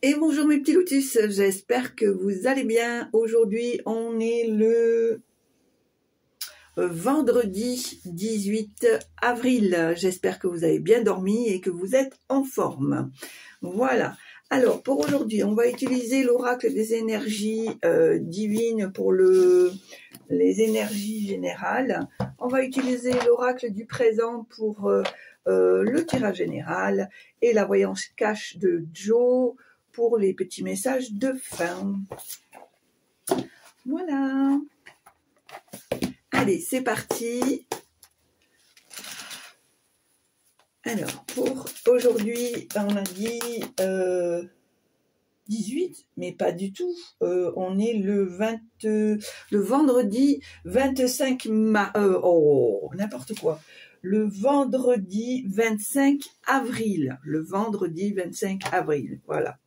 Et bonjour mes petits lotus, j'espère que vous allez bien. Aujourd'hui, on est le vendredi 18 avril. J'espère que vous avez bien dormi et que vous êtes en forme. Voilà. Alors, pour aujourd'hui, on va utiliser l'oracle des énergies divines pour les énergies générales. On va utiliser l'oracle du présent pour le tirage général et la voyance cache de Joe pour les petits messages de fin. Voilà. Allez, c'est parti. Alors, pour aujourd'hui, on a dit 18, mais pas du tout. On est le vendredi 25 mars. N'importe quoi. Le vendredi 25 avril. Le vendredi 25 avril. Voilà.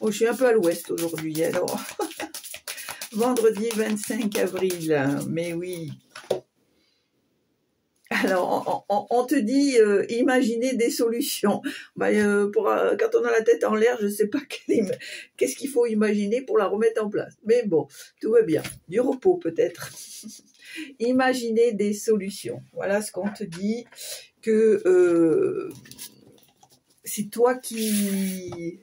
Oh, je suis un peu à l'ouest aujourd'hui, alors. Vendredi 25 avril, mais oui. Alors, on te dit, imaginez des solutions. Bah, quand on a la tête en l'air, je ne sais pas qu'est-ce qu'il faut imaginer pour la remettre en place. Mais bon, tout va bien. Du repos peut-être. Imaginez des solutions. Voilà ce qu'on te dit, que c'est toi qui...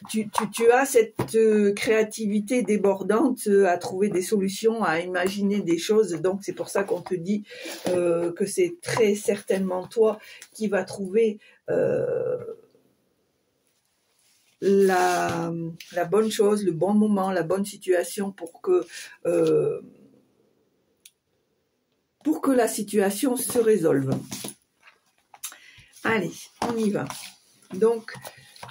Tu as cette créativité débordante à trouver des solutions, à imaginer des choses. Donc, c'est pour ça qu'on te dit que c'est très certainement toi qui vas trouver la bonne chose, le bon moment, la bonne situation pour que la situation se résolve. Allez, on y va. Donc,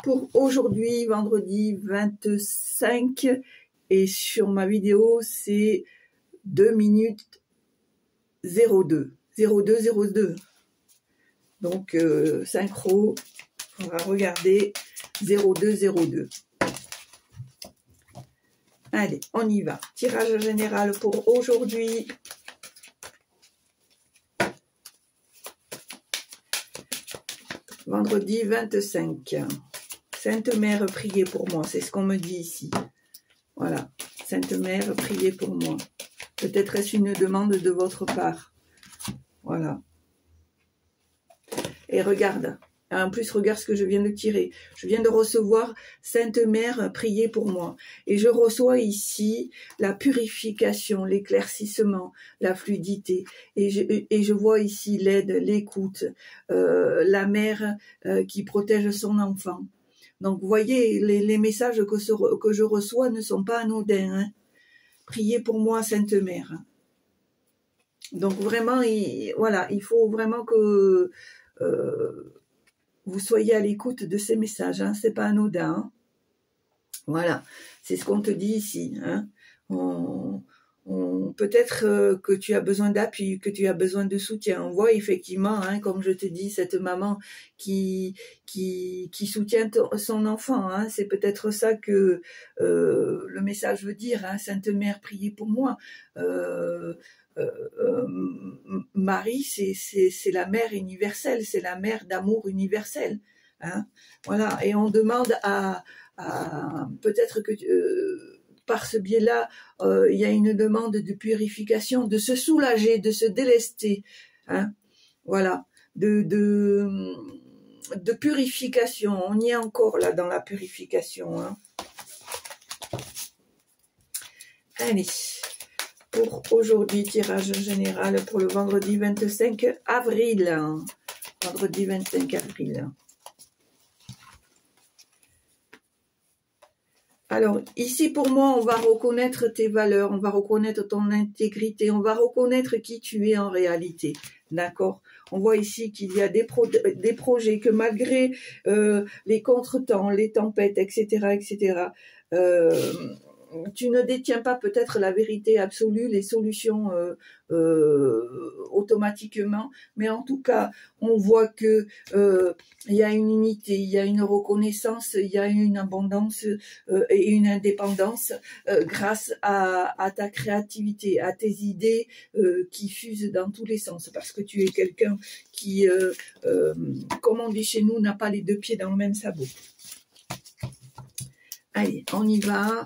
pour aujourd'hui, vendredi 25, et sur ma vidéo, c'est 2 minutes 02. 02. Donc, synchro, on va regarder 02. Allez, on y va. Tirage général pour aujourd'hui. Vendredi 25. Sainte Mère, priez pour moi. C'est ce qu'on me dit ici. Voilà. Sainte Mère, priez pour moi. Peut-être est-ce une demande de votre part. Voilà. Et regarde. En plus, regarde ce que je viens de tirer. Je viens de recevoir Sainte Mère, priez pour moi. Et je reçois ici la purification, l'éclaircissement, la fluidité. Et je vois ici l'aide, l'écoute, la mère qui protège son enfant. Donc, vous voyez, les messages que je reçois ne sont pas anodins. Hein. Priez pour moi, Sainte Mère. Donc, vraiment, voilà, il faut vraiment que vous soyez à l'écoute de ces messages. Hein. C'est pas anodin. Hein. Voilà, c'est ce qu'on te dit ici. Hein. Peut-être que tu as besoin d'appui, que tu as besoin de soutien. On voit effectivement, hein, comme je te dis, cette maman qui soutient son enfant. Hein. C'est peut-être ça que le message veut dire. Hein. Sainte Mère, priez pour moi. Marie, c'est la mère universelle, c'est la mère d'amour universel. Hein. Voilà, et on demande à peut-être que par ce biais-là, il y a une demande de purification, de se soulager, de se délester, hein, voilà, de purification. On y est encore là dans la purification. Hein. Allez, pour aujourd'hui, tirage général pour le vendredi 25 avril. Hein. Vendredi 25 avril. Alors, ici, pour moi, on va reconnaître tes valeurs, on va reconnaître ton intégrité, on va reconnaître qui tu es en réalité, d'accord? On voit ici qu'il y a des projets que malgré les contretemps, les tempêtes, etc., tu ne détiens pas peut-être la vérité absolue, les solutions automatiquement, mais en tout cas, on voit que il y a une unité, il y a une reconnaissance, il y a une abondance et une indépendance grâce à ta créativité, à tes idées qui fusent dans tous les sens, parce que tu es quelqu'un qui, comme on dit chez nous, n'a pas les deux pieds dans le même sabot. Allez, on y va.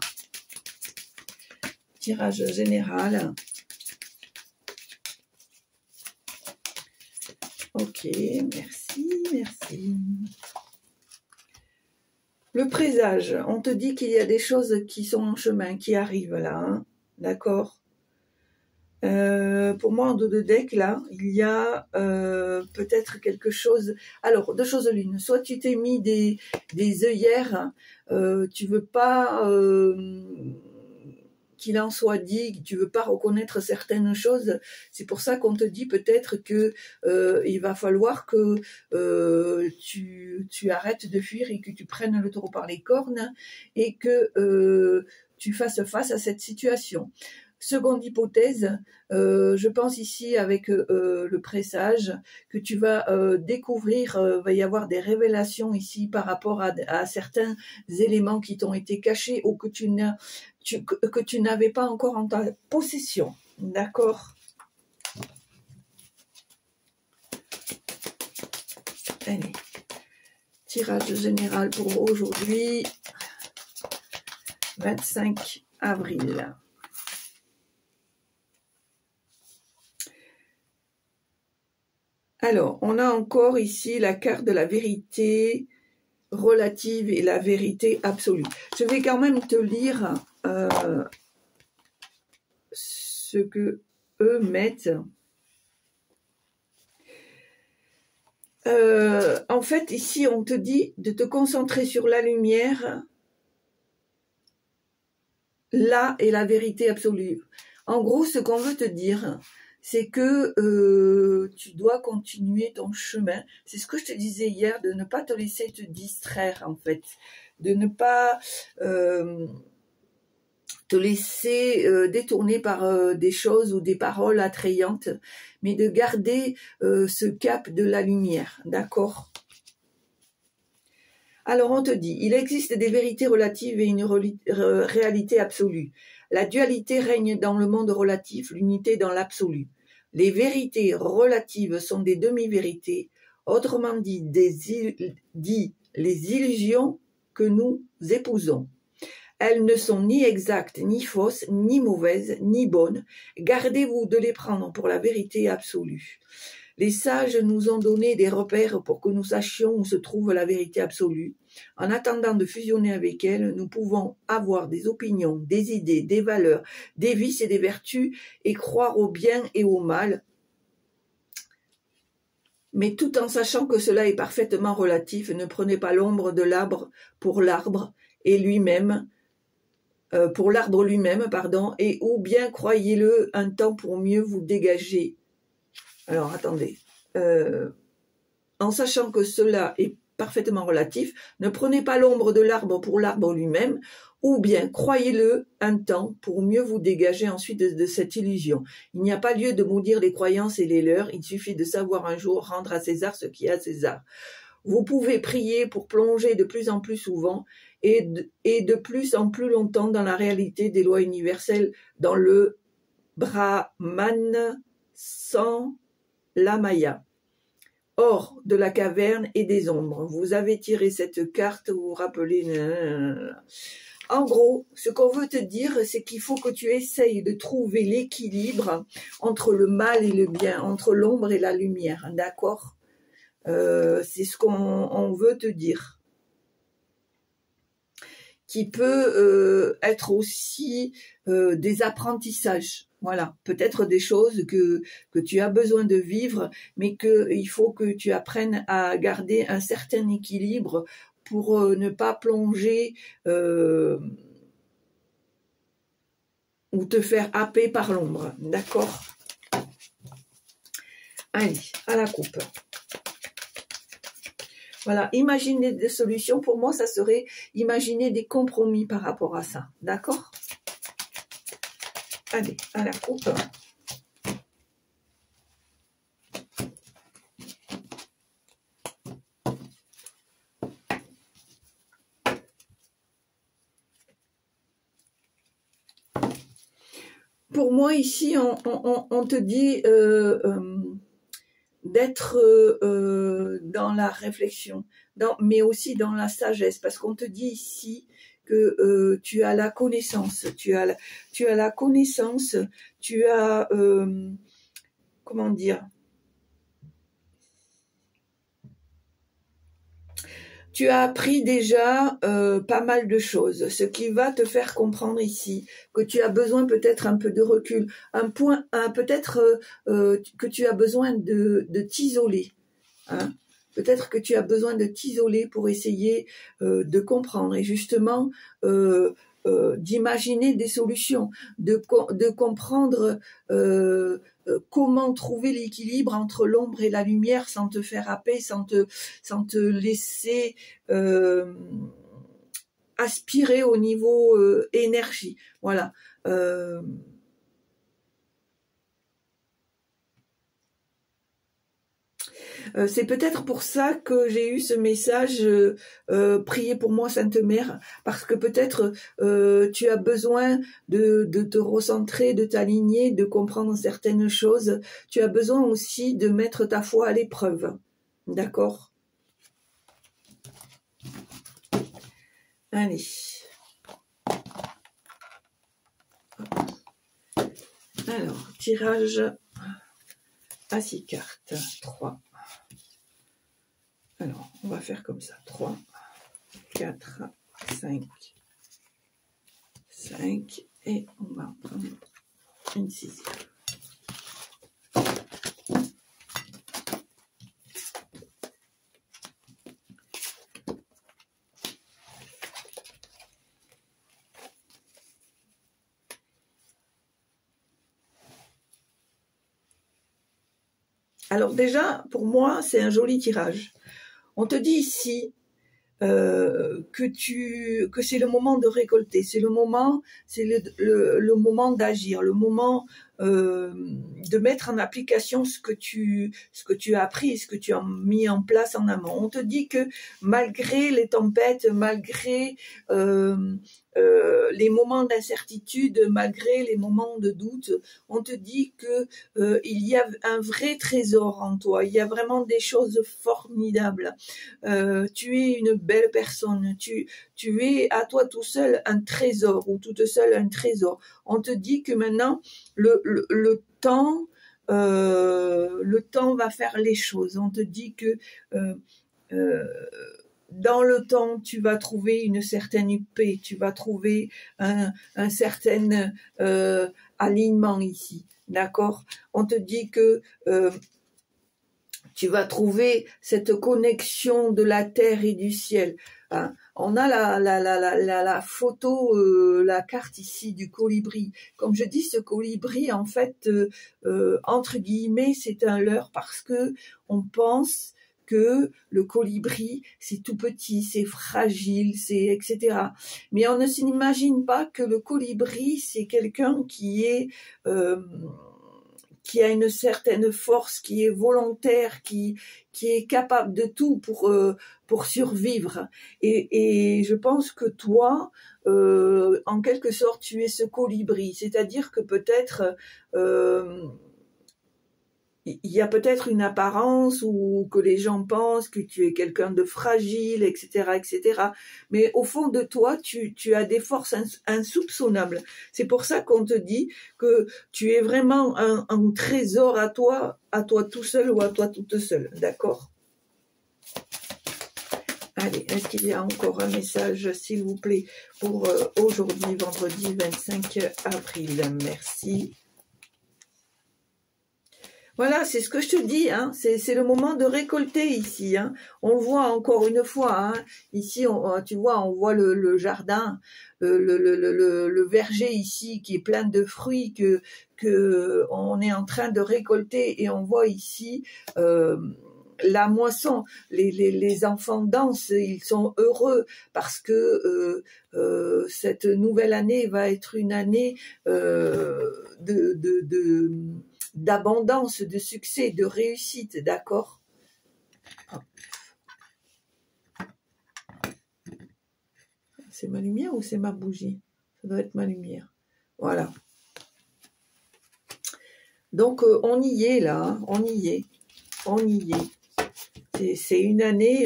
Tirage général. Ok, merci, merci. Le présage, on te dit qu'il y a des choses qui sont en chemin, qui arrivent là, hein, d'accord. Pour moi, en dos de deck, là, il y a peut-être quelque chose. Alors, deux choses l'une. Soit tu t'es mis des œillères, tu veux pas qu'il en soit dit, tu veux pas reconnaître certaines choses. C'est pour ça qu'on te dit peut-être que il va falloir que tu arrêtes de fuir et que tu prennes le taureau par les cornes et que tu fasses face à cette situation. Seconde hypothèse, je pense ici avec le présage que tu vas découvrir, va y avoir des révélations ici par rapport à certains éléments qui t'ont été cachés ou que tu n'avais pas encore en ta possession. D'accord? Allez, tirage général pour aujourd'hui, 25 avril. Alors, on a encore ici la carte de la vérité relative et la vérité absolue. Je vais quand même te lire ce que eux mettent. En fait, ici, on te dit de te concentrer sur la lumière. Là est la vérité absolue. En gros, ce qu'on veut te dire, c'est que tu dois continuer ton chemin. C'est ce que je te disais hier, de ne pas te laisser te distraire, en fait. De ne pas te laisser détourner par des choses ou des paroles attrayantes, mais de garder ce cap de la lumière, d'accord ? Alors on te dit, il existe des vérités relatives et une réalité absolue. La dualité règne dans le monde relatif, l'unité dans l'absolu. Les vérités relatives sont des demi-vérités, autrement dit, les illusions que nous épousons. Elles ne sont ni exactes, ni fausses, ni mauvaises, ni bonnes. Gardez-vous de les prendre pour la vérité absolue. Les sages nous ont donné des repères pour que nous sachions où se trouve la vérité absolue. En attendant de fusionner avec elle, nous pouvons avoir des opinions, des idées, des valeurs, des vices et des vertus et croire au bien et au mal, mais tout en sachant que cela est parfaitement relatif. Ne prenez pas l'ombre de l'arbre pour l'arbre et lui-même, pour l'arbre lui-même, pardon, et ou bien croyez-le un temps pour mieux vous dégager. Alors, attendez. En sachant que cela est parfaitement relatif, ne prenez pas l'ombre de l'arbre pour l'arbre lui-même, ou bien croyez-le un temps pour mieux vous dégager ensuite de cette illusion. Il n'y a pas lieu de maudire les croyances et les leurs, il suffit de savoir un jour rendre à César ce qui est à César. Vous pouvez prier pour plonger de plus en plus souvent et de plus en plus longtemps dans la réalité des lois universelles, dans le Brahman sans la Maya, hors de la caverne et des ombres. Vous avez tiré cette carte, vous vous rappelez. En gros, ce qu'on veut te dire, c'est qu'il faut que tu essayes de trouver l'équilibre entre le mal et le bien, entre l'ombre et la lumière, d'accord ? C'est ce qu'on veut te dire. Qui peut être aussi des apprentissages. Voilà, peut-être des choses que tu as besoin de vivre, mais qu'il faut que tu apprennes à garder un certain équilibre pour ne pas plonger ou te faire happer par l'ombre. D'accord ? Allez, à la coupe. Voilà, imaginer des solutions, pour moi, ça serait imaginer des compromis par rapport à ça. D'accord ? Allez, à la coupe. Pour moi, ici, on te dit d'être dans la réflexion, mais aussi dans la sagesse, parce qu'on te dit ici que tu as la connaissance, tu as la connaissance, tu as, comment dire, tu as appris déjà pas mal de choses, ce qui va te faire comprendre ici que tu as besoin peut-être un peu de recul, peut-être que tu as besoin de t'isoler, hein. Peut-être que tu as besoin de t'isoler pour essayer de comprendre et justement d'imaginer des solutions, de comprendre comment trouver l'équilibre entre l'ombre et la lumière sans te faire happer, sans te laisser aspirer au niveau énergie. Voilà. C'est peut-être pour ça que j'ai eu ce message priez pour moi Sainte Mère, parce que peut-être tu as besoin de te recentrer, de t'aligner, de comprendre certaines choses. Tu as besoin aussi de mettre ta foi à l'épreuve. D'accord? Allez. Alors, tirage à 6 cartes. 3. Alors, on va faire comme ça. 3, 4, 5, 5. Et on va en prendre une 6e. Alors déjà, pour moi, c'est un joli tirage. On te dit ici que c'est le moment de récolter, c'est le moment d'agir, le moment de mettre en application ce que tu as appris, ce que tu as mis en place en amont. On te dit que malgré les tempêtes, malgré les moments d'incertitude, malgré les moments de doute, on te dit que il y a un vrai trésor en toi, il y a vraiment des choses formidables. Tu es une belle personne, tu es à toi tout seul un trésor, ou toute seule un trésor. On te dit que maintenant le temps va faire les choses. On te dit que dans le temps, tu vas trouver une certaine paix, tu vas trouver un certain alignement ici, d'accord? On te dit que tu vas trouver cette connexion de la terre et du ciel. Hein. On a la photo, la carte ici du colibri. Comme je dis, ce colibri, en fait, entre guillemets, c'est un leurre parce que on pense que le colibri, c'est tout petit, c'est fragile, c'est etc. Mais on ne s'imagine pas que le colibri, c'est quelqu'un qui a une certaine force, qui est volontaire, qui est capable de tout pour survivre. Et je pense que toi, en quelque sorte, tu es ce colibri. C'est-à-dire que peut-être il y a peut-être une apparence ou que les gens pensent que tu es quelqu'un de fragile, etc., etc. Mais au fond de toi, tu as des forces insoupçonnables. C'est pour ça qu'on te dit que tu es vraiment un trésor à toi tout seul ou à toi toute seule. D'accord? Allez, est-ce qu'il y a encore un message, s'il vous plaît, pour aujourd'hui, vendredi 25 avril? Merci. Voilà, c'est ce que je te dis, hein. C'est le moment de récolter ici. Hein. On le voit encore une fois. Hein. Ici, tu vois, on voit le jardin, le verger ici qui est plein de fruits que on est en train de récolter, et on voit ici la moisson. Les enfants dansent, ils sont heureux parce que cette nouvelle année va être une année d'abondance, de succès, de réussite, d'accord? C'est ma lumière ou c'est ma bougie? Ça doit être ma lumière. Voilà. Donc, on y est là, hein, on y est. C'est une année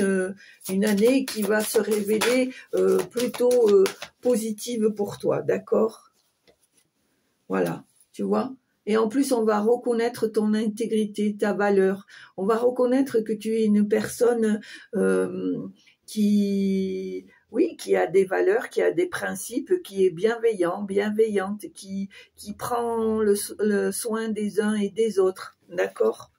qui va se révéler plutôt positive pour toi, d'accord? Voilà, tu vois? Et en plus, on va reconnaître ton intégrité, ta valeur. On va reconnaître que tu es une personne qui, oui, qui a des valeurs, qui a des principes, qui est bienveillante, qui prend le soin des uns et des autres, d'accord?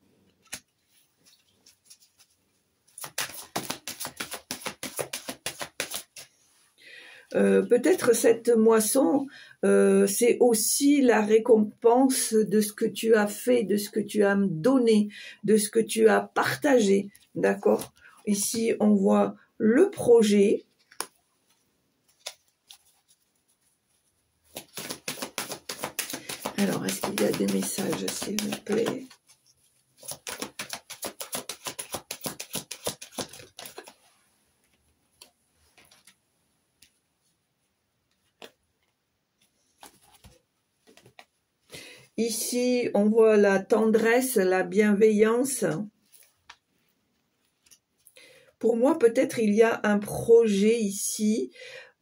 Peut-être cette moisson, c'est aussi la récompense de ce que tu as fait, de ce que tu as donné, de ce que tu as partagé, d'accord? Ici, on voit le projet. Alors, est-ce qu'il y a des messages, s'il vous plaît? Ici, on voit la tendresse, la bienveillance. Pour moi, peut-être il y a un projet ici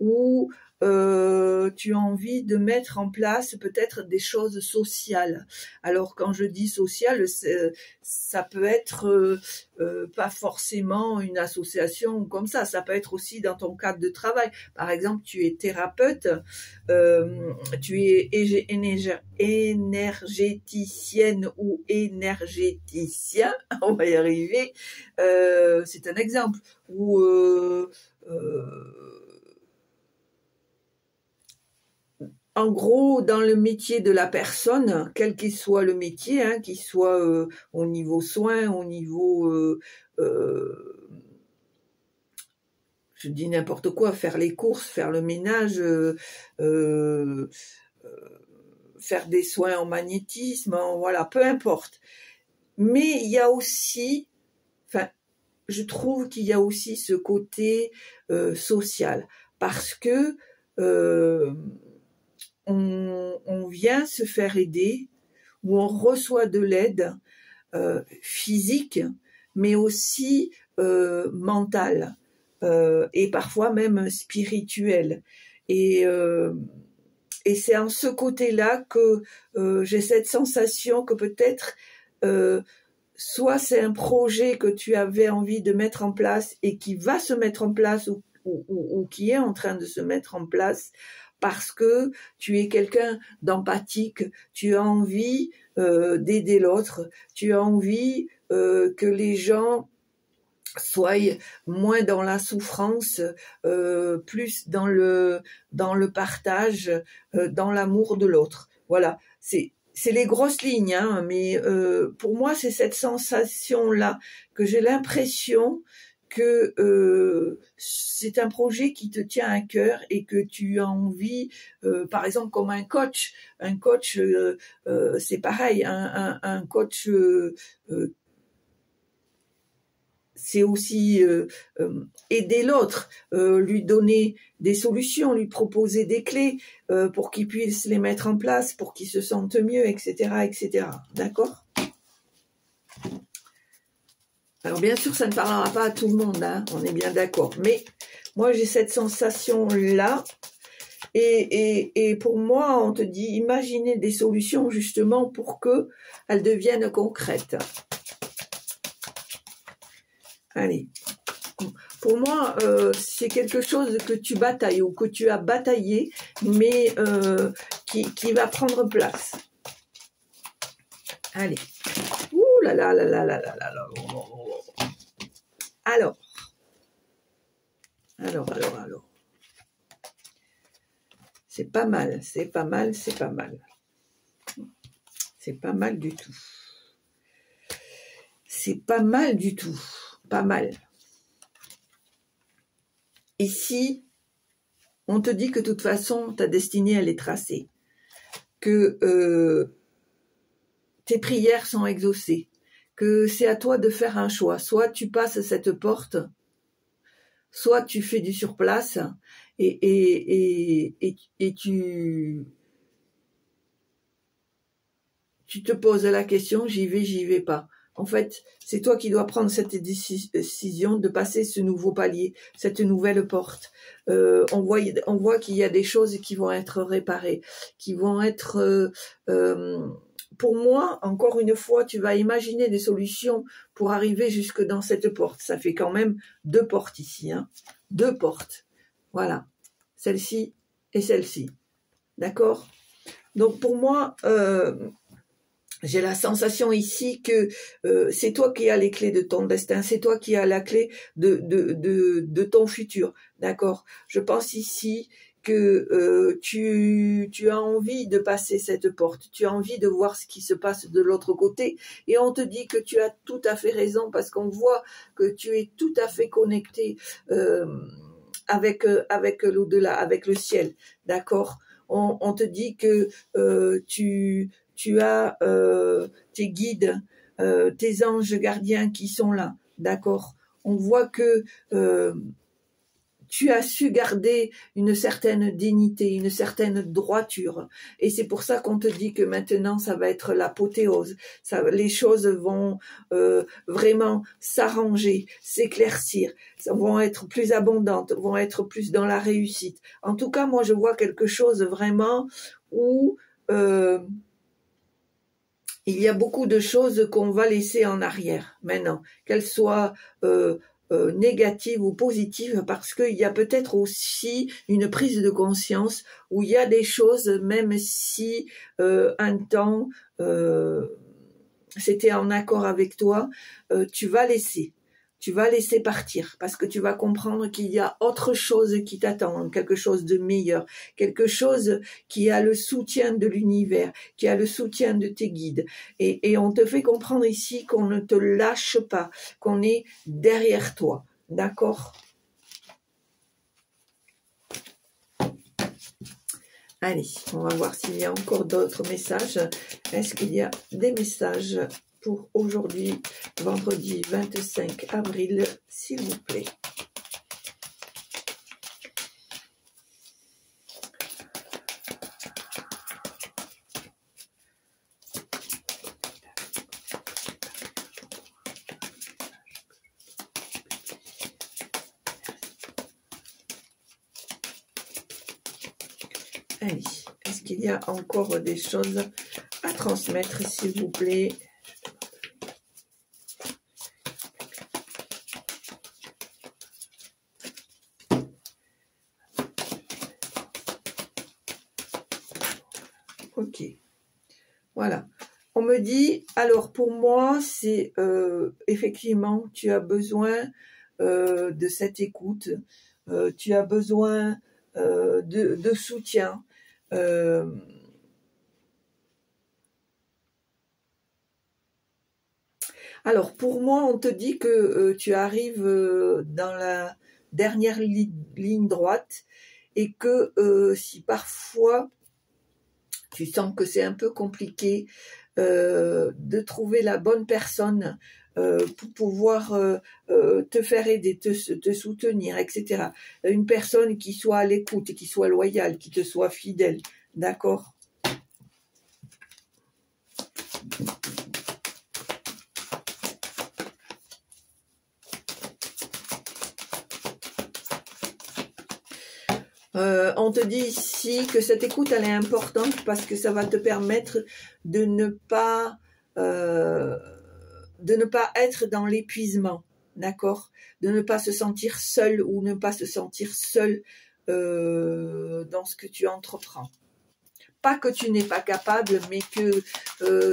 où tu as envie de mettre en place peut-être des choses sociales. Alors quand je dis social, ça peut être pas forcément une association comme ça peut être aussi dans ton cadre de travail. Par exemple, tu es thérapeute, tu es énergéticienne ou énergéticien, on va y arriver, c'est un exemple, ou en gros, dans le métier de la personne, quel qu'il soit le métier, hein, qu'il soit au niveau soins, au niveau, je dis n'importe quoi, faire les courses, faire le ménage, faire des soins en magnétisme, voilà, peu importe. Mais il y a aussi, enfin, je trouve qu'il y a aussi ce côté social, parce que on vient se faire aider, ou on reçoit de l'aide physique, mais aussi mentale, et parfois même spirituelle. Et c'est en ce côté-là que j'ai cette sensation que peut-être soit c'est un projet que tu avais envie de mettre en place et qui va se mettre en place ou qui est en train de se mettre en place, parce que tu es quelqu'un d'empathique, tu as envie d'aider l'autre, tu as envie que les gens soient moins dans la souffrance, plus dans le partage, dans l'amour de l'autre. Voilà, c'est les grosses lignes, hein, mais pour moi, c'est cette sensation-là que j'ai l'impression que c'est un projet qui te tient à cœur et que tu as envie, par exemple comme un coach, c'est pareil, un coach c'est aussi aider l'autre, lui donner des solutions, lui proposer des clés pour qu'il puisse les mettre en place, pour qu'il se sente mieux, etc., etc. D'accord ? Alors bien sûr, ça ne parlera pas à tout le monde, hein, on est bien d'accord. Mais moi, j'ai cette sensation-là. Et pour moi, on te dit, imaginez des solutions justement pour qu'elles deviennent concrètes. Allez. Pour moi, c'est quelque chose que tu batailles ou que tu as bataillé, mais qui va prendre place. Allez. Ouh là là là là là là là là. Alors. C'est pas mal, c'est pas mal, c'est pas mal. C'est pas mal du tout. C'est pas mal du tout. Pas mal. Ici, on te dit que de toute façon, ta destinée, elle est tracée. Que tes prières sont exaucées. Que c'est à toi de faire un choix. Soit tu passes cette porte, soit tu fais du surplace et tu te poses la question, j'y vais pas. En fait, c'est toi qui dois prendre cette décision de passer ce nouveau palier, cette nouvelle porte. On voit qu'il y a des choses qui vont être réparées, qui vont être... pour moi, encore une fois, tu vas imaginer des solutions pour arriver jusque dans cette porte. Ça fait quand même 2 portes ici, hein. 2 portes. Voilà. Celle-ci et celle-ci. D'accord? Donc pour moi... j'ai la sensation ici que c'est toi qui as les clés de ton destin, c'est toi qui as la clé de ton futur, d'accord? Je pense ici que tu as envie de passer cette porte, tu as envie de voir ce qui se passe de l'autre côté, et on te dit que tu as tout à fait raison, parce qu'on voit que tu es tout à fait connecté avec l'au-delà, avec le ciel, d'accord? On te dit que tu as tes guides, tes anges gardiens qui sont là, d'accord? On voit que tu as su garder une certaine dignité, une certaine droiture. Et c'est pour ça qu'on te dit que maintenant, ça va être l'apothéose. Les choses vont vraiment s'arranger, s'éclaircir, vont être plus abondantes, vont être plus dans la réussite. En tout cas, moi, je vois quelque chose vraiment où... il y a beaucoup de choses qu'on va laisser en arrière maintenant, qu'elles soient négatives ou positives, parce qu'il y a peut-être aussi une prise de conscience où il y a des choses, même si un temps c'était en accord avec toi, tu vas laisser partir, parce que tu vas comprendre qu'il y a autre chose qui t'attend, quelque chose de meilleur, quelque chose qui a le soutien de l'univers, qui a le soutien de tes guides. Et on te fait comprendre ici qu'on ne te lâche pas, qu'on est derrière toi. D'accord? Allez, on va voir s'il y a encore d'autres messages. Est-ce qu'il y a des messages pour aujourd'hui, vendredi 25 avril, s'il vous plaît? Allez, est-ce qu'il y a encore des choses à transmettre, s'il vous plaît? Ok, voilà. On me dit, alors pour moi, c'est effectivement, tu as besoin de cette écoute, tu as besoin de soutien. Alors pour moi, on te dit que tu arrives dans la dernière ligne droite, et que si parfois tu sens que c'est un peu compliqué de trouver la bonne personne pour pouvoir te faire aider, te soutenir, etc. Une personne qui soit à l'écoute, qui soit loyale, qui te soit fidèle, d'accord? On te dit ici que cette écoute, elle est importante, parce que ça va te permettre de ne pas être dans l'épuisement, d'accord? De ne pas se sentir seul, ou ne pas se sentir seul dans ce que tu entreprends. Pas que tu n'es pas capable, mais que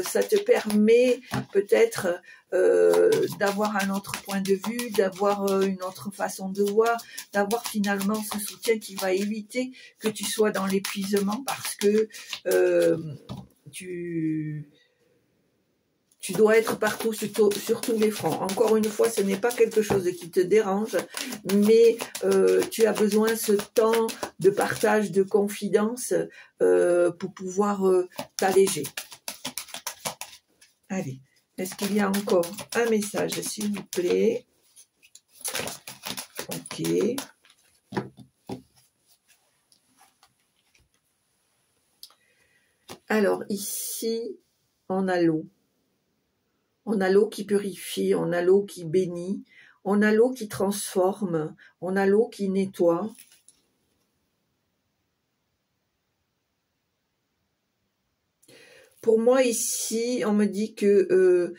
ça te permet peut-être d'avoir un autre point de vue, d'avoir une autre façon de voir, d'avoir finalement ce soutien qui va éviter que tu sois dans l'épuisement, parce que tu dois être partout sur tous les fronts. Encore une fois, ce n'est pas quelque chose qui te dérange, mais tu as besoin de ce temps de partage, de confidence pour pouvoir t'alléger. Allez, est-ce qu'il y a encore un message, s'il vous plaît? Ok. Alors, ici, on a l'eau. On a l'eau qui purifie, on a l'eau qui bénit, on a l'eau qui transforme, on a l'eau qui nettoie. Pour moi ici, on me dit que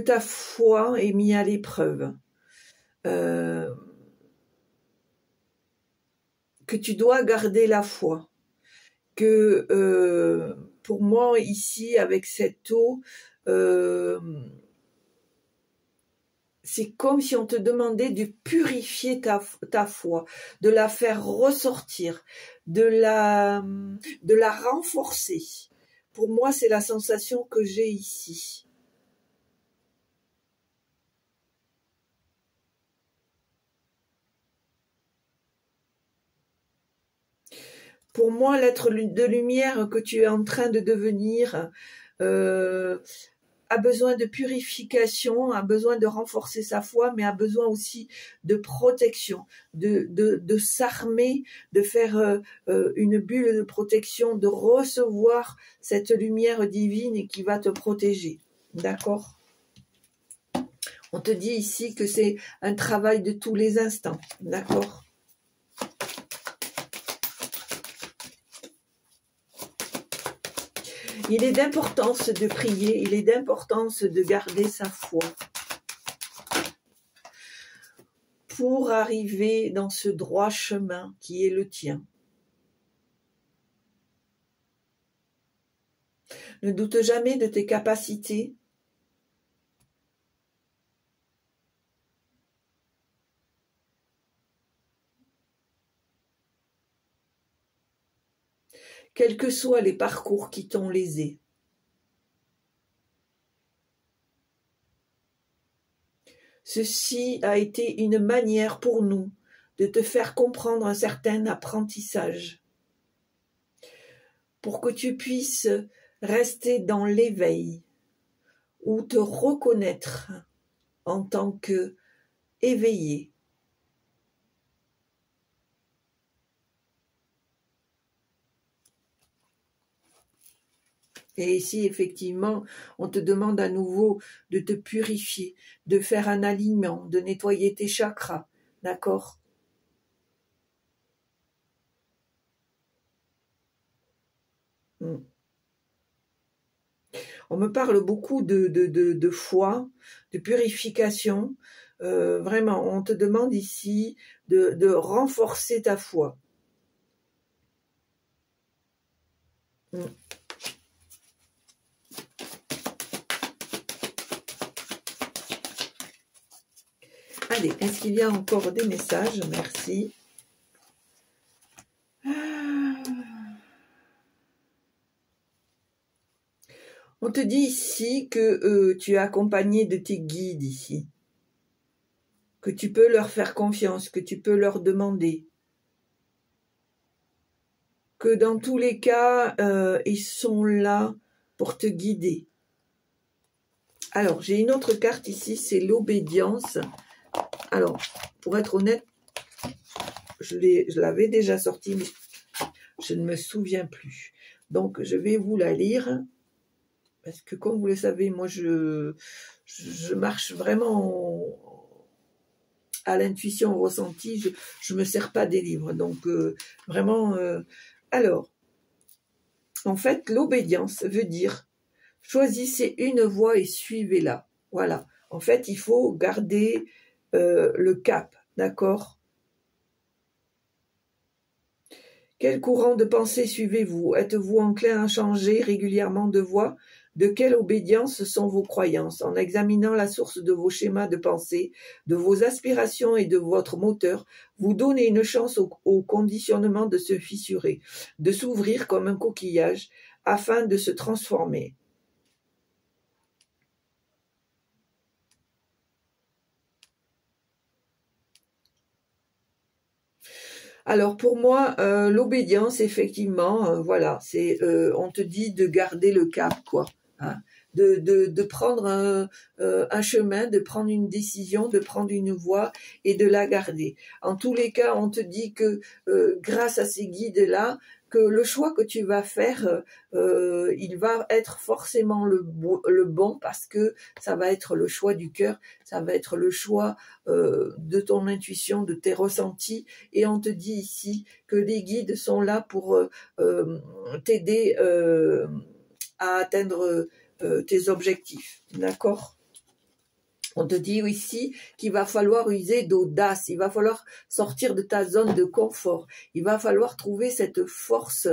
ta foi est mise à l'épreuve, que tu dois garder la foi, que pour moi ici avec cette eau, c'est comme si on te demandait de purifier ta foi, de la faire ressortir, de la renforcer. Pour moi, c'est la sensation que j'ai ici. Pour moi, l'être de lumière que tu es en train de devenir a besoin de purification, a besoin de renforcer sa foi, mais a besoin aussi de protection, de s'armer, de faire une bulle de protection, de recevoir cette lumière divine qui va te protéger. D'accord ? On te dit ici que c'est un travail de tous les instants. D'accord ? Il est d'importance de prier, il est d'importance de garder sa foi pour arriver dans ce droit chemin qui est le tien. Ne doute jamais de tes capacités. Quels que soient les parcours qui t'ont lésé. Ceci a été une manière pour nous de te faire comprendre un certain apprentissage, pour que tu puisses rester dans l'éveil ou te reconnaître en tant que éveillé. Et ici, effectivement, on te demande à nouveau de te purifier, de faire un alignement, de nettoyer tes chakras, d'accord ? On me parle beaucoup de foi, de purification. Vraiment, on te demande ici de renforcer ta foi. Allez, est-ce qu'il y a encore des messages? Merci. On te dit ici que tu es accompagné de tes guides ici, que tu peux leur faire confiance, que tu peux leur demander, que dans tous les cas, ils sont là pour te guider. Alors, j'ai une autre carte ici, c'est l'obédience. Alors, pour être honnête, je l'avais déjà sortie, mais je ne me souviens plus. Donc, je vais vous la lire. Parce que, comme vous le savez, moi, je marche vraiment à l'intuition ressentie. Je me sers pas des livres. Donc, vraiment... alors, en fait, l'obédience veut dire choisissez une voie et suivez-la. Voilà. En fait, il faut garder le cap, d'accord ? Quel courant de pensée suivez-vous? Êtes-vous enclin à changer régulièrement de voie? De quelle obédience sont vos croyances? En examinant la source de vos schémas de pensée, de vos aspirations et de votre moteur, vous donnez une chance au conditionnement de se fissurer, de s'ouvrir comme un coquillage afin de se transformer. Alors pour moi, l'obédience, effectivement, voilà, c'est, on te dit de garder le cap, quoi, hein, de prendre un chemin, de prendre une décision, de prendre une voie et de la garder. En tous les cas, on te dit que grâce à ces guides-là, que le choix que tu vas faire, il va être forcément le bon parce que ça va être le choix du cœur, ça va être le choix de ton intuition, de tes ressentis. Et on te dit ici que les guides sont là pour t'aider à atteindre tes objectifs. D'accord ? On te dit ici qu'il va falloir user d'audace, il va falloir sortir de ta zone de confort, il va falloir trouver cette force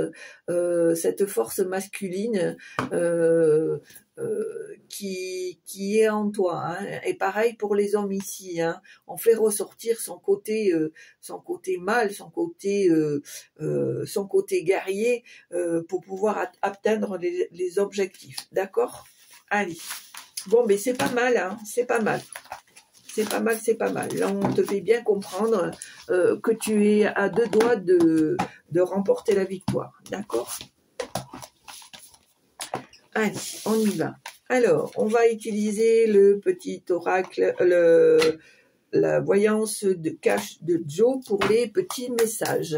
masculine qui est en toi. Hein. Et pareil pour les hommes ici, hein. On fait ressortir son côté mâle, son côté guerrier pour pouvoir atteindre les objectifs. D'accord ? Allez. Bon, mais c'est pas mal, hein, c'est pas mal. C'est pas mal, c'est pas mal. Là, on te fait bien comprendre que tu es à 2 doigts de remporter la victoire. D'accord ? Allez, on y va. Alors, on va utiliser le petit oracle, la voyance de cache de Joe pour les petits messages.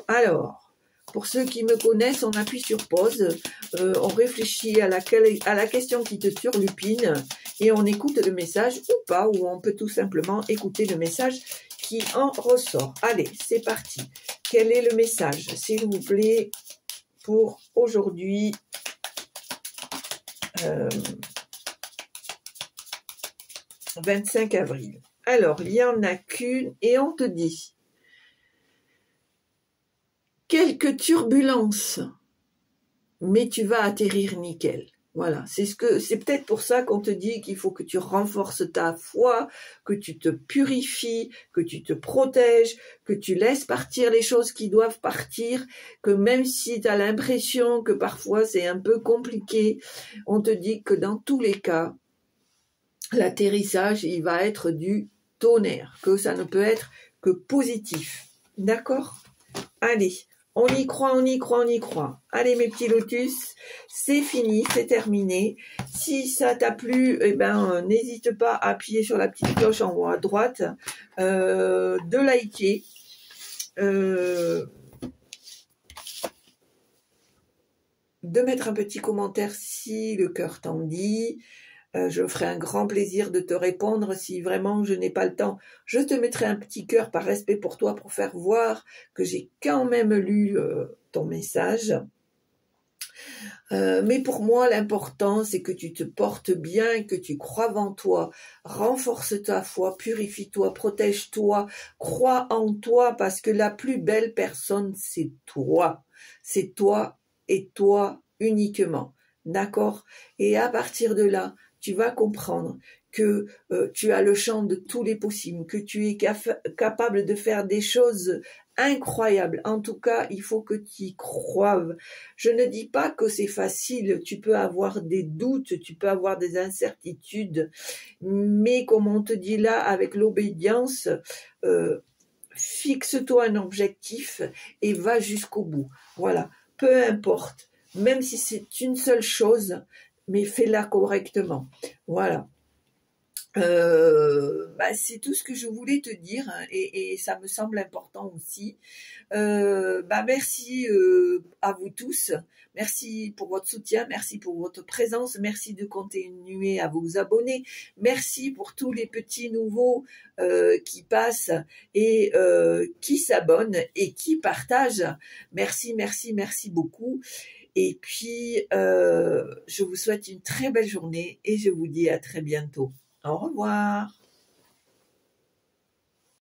Alors, pour ceux qui me connaissent, on appuie sur pause, on réfléchit à la question qui te turlupine et on écoute le message ou pas, ou on peut tout simplement écouter le message qui en ressort. Allez, c'est parti. Quel est le message, s'il vous plaît, pour aujourd'hui 25 avril. Alors, il n'y en a qu'une et on te dit quelques turbulences, mais tu vas atterrir nickel. Voilà, c'est peut-être pour ça qu'on te dit qu'il faut que tu renforces ta foi, que tu te purifies, que tu te protèges, que tu laisses partir les choses qui doivent partir, que même si tu as l'impression que parfois c'est un peu compliqué, on te dit que dans tous les cas, l'atterrissage, il va être du tonnerre, que ça ne peut être que positif. D'accord ? Allez. On y croit, on y croit, on y croit. Allez mes petits lotus, c'est fini, c'est terminé. Si ça t'a plu, eh ben n'hésite pas à appuyer sur la petite cloche en haut à droite, de liker, de mettre un petit commentaire si le cœur t'en dit. Je ferai un grand plaisir de te répondre. Si vraiment je n'ai pas le temps, je te mettrai un petit cœur par respect pour toi pour faire voir que j'ai quand même lu ton message. Mais pour moi, l'important, c'est que tu te portes bien, que tu crois en toi, renforce ta foi, purifie-toi, protège-toi, crois en toi, parce que la plus belle personne, c'est toi. C'est toi et toi uniquement. D'accord ? Et à partir de là, tu vas comprendre que tu as le champ de tous les possibles, que tu es capable de faire des choses incroyables. En tout cas, il faut que tu y croives. Je ne dis pas que c'est facile, tu peux avoir des doutes, tu peux avoir des incertitudes, mais comme on te dit là, avec l'obédience, fixe-toi un objectif et va jusqu'au bout. Voilà, peu importe, même si c'est une seule chose, mais fais-la correctement. Voilà. C'est tout ce que je voulais te dire, hein, et ça me semble important aussi. Merci à vous tous. Merci pour votre soutien, merci pour votre présence, merci de continuer à vous abonner. Merci pour tous les petits nouveaux qui passent et qui s'abonnent et qui partagent. Merci, merci, merci beaucoup. Et puis, je vous souhaite une très belle journée et je vous dis à très bientôt. Au revoir.